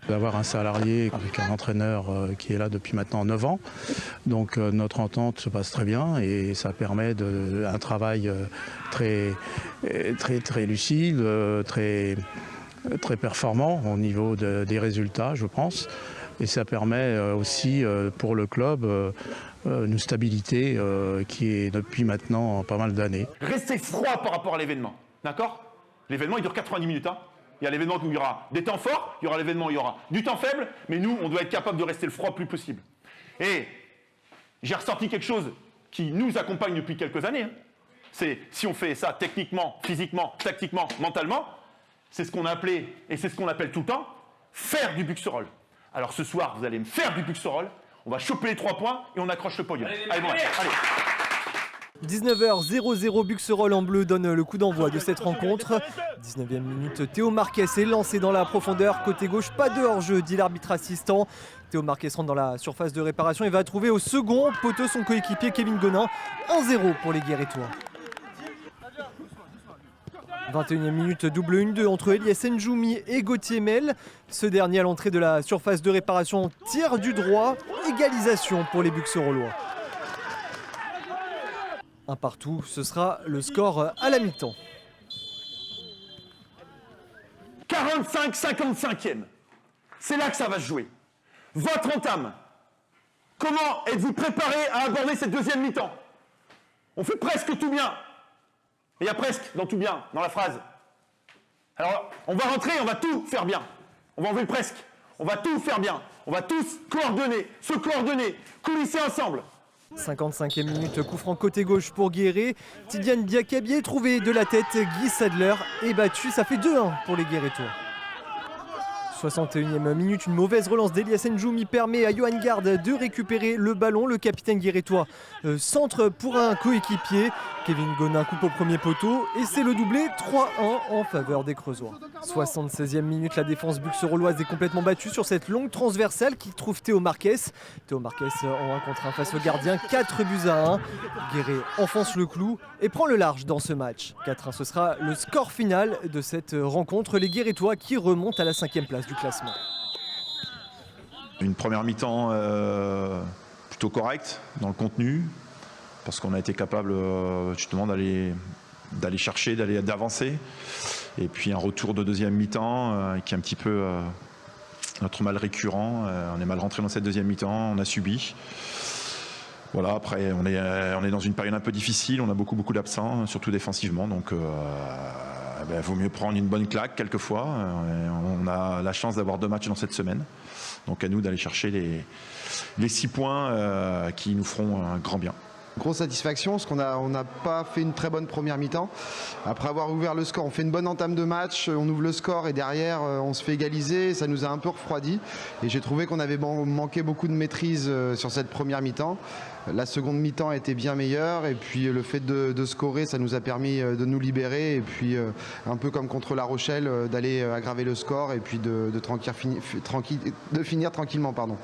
D'avoir un salarié avec un entraîneur qui est là depuis maintenant 9 ans. Donc notre entente se passe très bien et ça permet un travail très lucide, très performant au niveau des résultats, je pense. Et ça permet aussi pour le club une stabilité qui est depuis maintenant pas mal d'années. Restez froid par rapport à l'événement, d'accord? L'événement il dure 90 minutes. Hein. Il y a l'événement où il y aura des temps forts, il y aura l'événement où il y aura du temps faible, mais nous, on doit être capable de rester le froid le plus possible. Et j'ai ressorti quelque chose qui nous accompagne depuis quelques années. Hein. C'est si on fait ça techniquement, physiquement, tactiquement, mentalement, c'est ce qu'on a appelé, et c'est ce qu'on appelle tout le temps, faire du Buxerolles. Alors ce soir, vous allez me faire du Buxerolles, on va choper les 3 points et on accroche le podium. Allez, bon, allez. 19h00, Buxerolles en bleu donne le coup d'envoi de cette rencontre. 19e minute, Théo Marquez est lancé dans la profondeur. Côté gauche, pas de hors-jeu, dit l'arbitre assistant. Théo Marquez rentre dans la surface de réparation et va trouver au second poteau son coéquipier Kevin Gonin. 1-0 pour les Guérétois. 21e minute, double 1-2 entre Elias Njoumi et Gauthier Mel. Ce dernier à l'entrée de la surface de réparation tire du droit. Égalisation pour les Buxerollois. Un partout, ce sera le score à la mi-temps. 45-55e. C'est là que ça va se jouer. Votre entame. Comment êtes-vous préparé à aborder cette deuxième mi-temps? On fait presque tout bien. Il y a presque dans tout bien, dans la phrase. Alors, on va rentrer, on va tout faire bien. On va enlever le presque. On va tout faire bien. On va tous se coordonner, coulisser ensemble. 55e minute, coup franc côté gauche pour Guéret. Tidiane Diakabi est trouvé de la tête. Guy Sadler est battu. Ça fait 2-1 pour les Guérétois. 61e minute, une mauvaise relance d'Elias Njoumi permet à Johan Garde de récupérer le ballon. Le capitaine guérétois centre pour un coéquipier. Kevin Gonin coupe au premier poteau et c'est le doublé 3-1 en faveur des Creusois. 76e minute, la défense buxerolloise est complètement battue sur cette longue transversale qui trouve Théo Marquez. Théo Marquez en 1 contre 1 face au gardien, 4-1. Guéret enfonce le clou et prend le large dans ce match. 4-1, ce sera le score final de cette rencontre. Les Guérétois qui remontent à la 5e place du classement. Une première mi-temps plutôt correcte dans le contenu, parce qu'on a été capable justement d'aller chercher, d'avancer. Et puis un retour de deuxième mi-temps qui est un petit peu notre mal récurrent. On est mal rentré dans cette deuxième mi-temps, on a subi. Voilà, après on est dans une période un peu difficile, on a beaucoup d'absents, surtout défensivement, donc vaut mieux prendre une bonne claque quelquefois. On a la chance d'avoir 2 matchs dans cette semaine, donc à nous d'aller chercher les 6 points qui nous feront un grand bien. Grosse satisfaction parce qu'on n'a pas fait une très bonne première mi-temps. Après avoir ouvert le score, on fait une bonne entame de match, on ouvre le score et derrière on se fait égaliser. Ça nous a un peu refroidi et j'ai trouvé qu'on avait manqué beaucoup de maîtrise sur cette première mi-temps. La seconde mi-temps a été bien meilleure et puis le fait de scorer, ça nous a permis de nous libérer et puis un peu comme contre La Rochelle, d'aller aggraver le score et puis de finir tranquillement. Pardon.